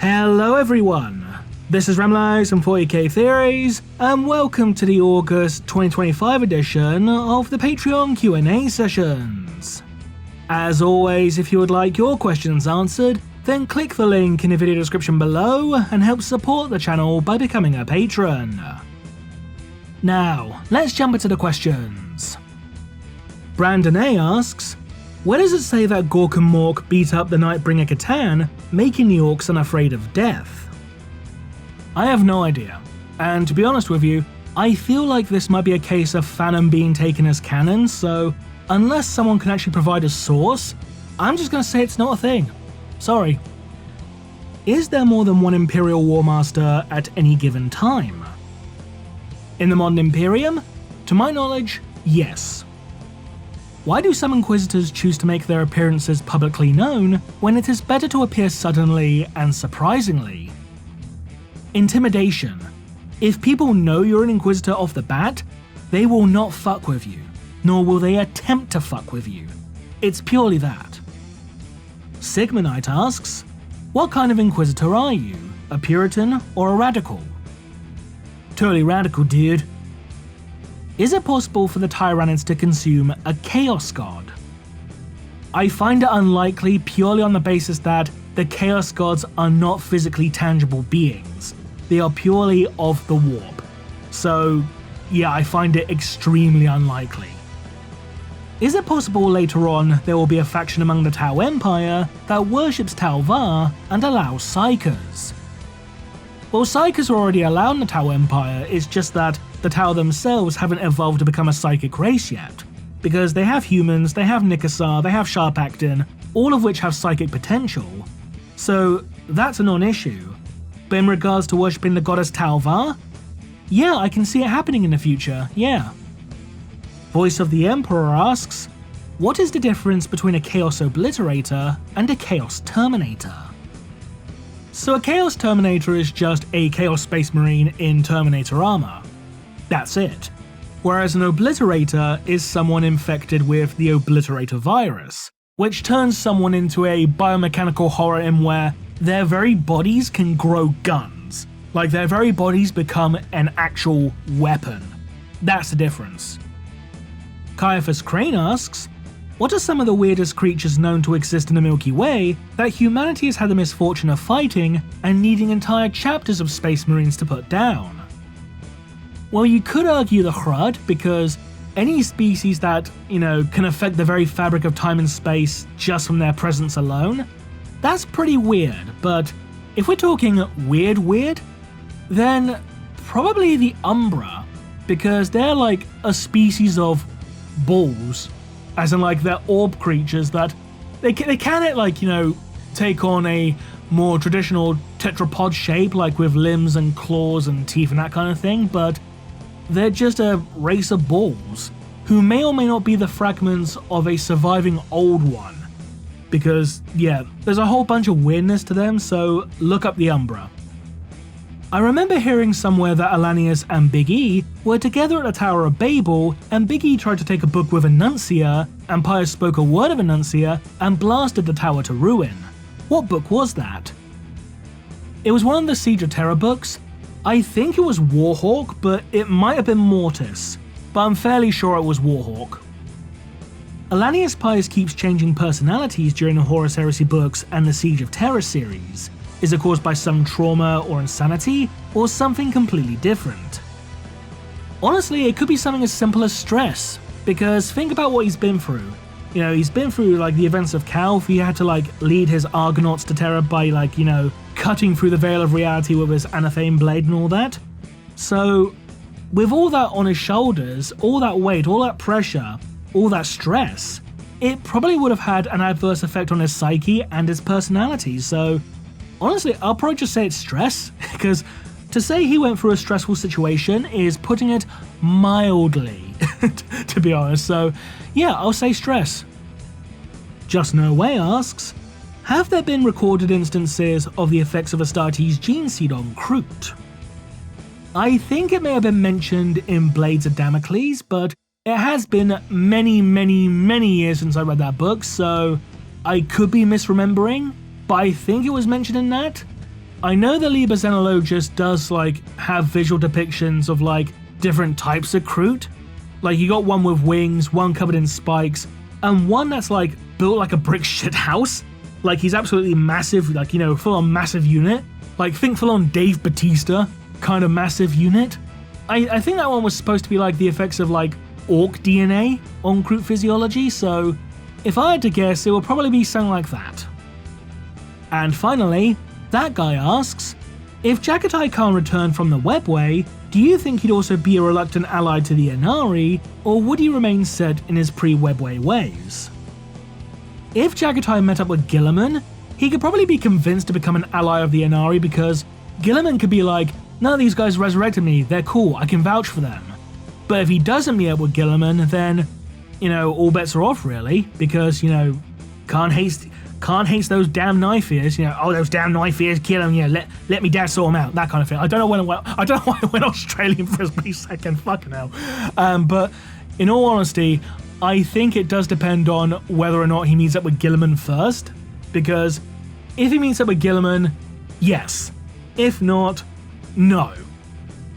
Hello everyone, this is Remlies from 40k Theories, and welcome to the August 2025 edition of the Patreon Q&A sessions. As always, if you would like your questions answered, then click the link in the video description below and help support the channel by becoming a patron. Now, let's jump into the questions. Brandon A asks, where does it say that Gork and Mork beat up the Nightbringer Catan, making the orcs unafraid of death? I have no idea, and to be honest with you, I feel like this might be a case of Phantom being taken as canon, so unless someone can actually provide a source, I'm just gonna say it's not a thing. Sorry. Is there more than one Imperial Warmaster at any given time? In the modern Imperium? To my knowledge, yes. Why do some Inquisitors choose to make their appearances publicly known when it is better to appear suddenly and surprisingly? Intimidation. If people know you're an Inquisitor off the bat, they will not fuck with you, nor will they attempt to fuck with you. It's purely that. Sigma Knight asks, what kind of Inquisitor are you? A Puritan or a Radical? Totally radical, dude. Is it possible for the Tyranids to consume a Chaos God? I find it unlikely purely on the basis that the Chaos Gods are not physically tangible beings. They are purely of the warp. So yeah, I find it extremely unlikely. Is it possible later on there will be a faction among the Tau Empire that worships Tau Va and allows Psykers? Well, Psykers are already allowed in the Tau Empire, it's just that the Tau themselves haven't evolved to become a psychic race yet, because they have humans, they have Nikasar, they have Sharpactin, all of which have psychic potential, so that's a non-issue. But in regards to worshipping the goddess Tau Va, yeah, I can see it happening in the future, yeah. Voice of the Emperor asks, what is the difference between a Chaos Obliterator and a Chaos Terminator? So a Chaos Terminator is just a Chaos Space Marine in Terminator armor. That's it. Whereas an Obliterator is someone infected with the Obliterator virus, which turns someone into a biomechanical horror in where their very bodies can grow guns. Like their very bodies become an actual weapon. That's the difference. Caiaphas Crane asks, what are some of the weirdest creatures known to exist in the Milky Way that humanity has had the misfortune of fighting and needing entire chapters of Space Marines to put down? Well, you could argue the Hrud, because any species that, can affect the very fabric of time and space just from their presence alone, that's pretty weird, but if we're talking weird, then probably the Umbra, because they're like a species of balls. As in, like, they're orb creatures that they can take on a more traditional tetrapod shape, like with limbs and claws and teeth and that kind of thing, but they're just a race of balls who may or may not be the fragments of a surviving old one. Because, yeah, there's a whole bunch of weirdness to them, so look up the Umbra. I remember hearing somewhere that Alanius and Big E were together at the Tower of Babel, and Big E tried to take a book with Annuncia, and Pius spoke a word of Annuncia and blasted the tower to ruin. What book was that? It was one of the Siege of Terror books. I think it was Warhawk, but it might have been Mortis, but I'm fairly sure it was Warhawk. Alanius Pius keeps changing personalities during the Horus Heresy books and the Siege of Terror series. Is it caused by some trauma or insanity, or something completely different? Honestly, it could be something as simple as stress, because think about what he's been through. He's been through the events of Calf. He had to lead his Argonauts to Terror by cutting through the veil of reality with his Anathame blade and all that. So with all that on his shoulders, all that weight, all that pressure, all that stress, it probably would have had an adverse effect on his psyche and his personality. So honestly, I'll probably just say it's stress, because to say he went through a stressful situation is putting it mildly, to be honest, so yeah, I'll say stress. Just No Way asks, have there been recorded instances of the effects of Astartes' gene seed on Kroot? I think it may have been mentioned in Blades of Damocles, but it has been many years since I read that book, so I could be misremembering, but I think it was mentioned in that. I know the Liber Xenologist does like have visual depictions of like different types of Kroot. Like you got one with wings, one covered in spikes, and one that's like built like a brick shit house. Like he's absolutely massive, like, you know, full on massive unit. Like think full on Dave Bautista kind of massive unit. I think that one was supposed to be like the effects of like orc DNA on Kroot physiology, so if I had to guess, it would probably be something like that. And finally, that guy asks, if Jagatai can't return from the webway, do you think he'd also be a reluctant ally to the Inari, or would he remain set in his pre-webway ways? If Jagatai met up with Guilliman, he could probably be convinced to become an ally of the Inari because Guilliman could be like, none of these guys resurrected me, they're cool, I can vouch for them. But if he doesn't meet up with Guilliman, then, you know, all bets are off really, because, you know, can't hate those damn knife ears, you know, oh, those damn knife ears, kill them, you know, let me dad sort them out, that kind of thing. I don't know why I went Australian for a split second, fucking hell. But in all honesty, I think it does depend on whether or not he meets up with Guilliman first, because if he meets up with Guilliman, yes. If not, no.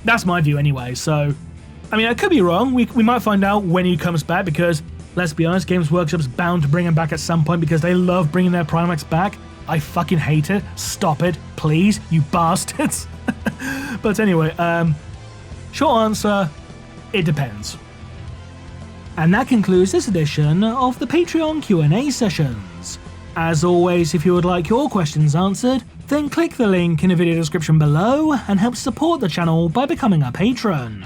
That's my view anyway, so, I mean, I could be wrong, we might find out when he comes back, because let's be honest, Games Workshop's bound to bring him back at some point because they love bringing their Primax back. I fucking hate it. Stop it, please, you bastards. But anyway, short answer, it depends. And that concludes this edition of the Patreon Q&A sessions. As always, if you would like your questions answered, then click the link in the video description below and help support the channel by becoming a patron.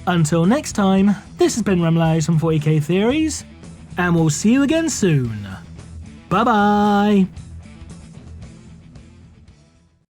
Until next time, this has been Remlays from 40k Theories, and we'll see you again soon. Bye bye!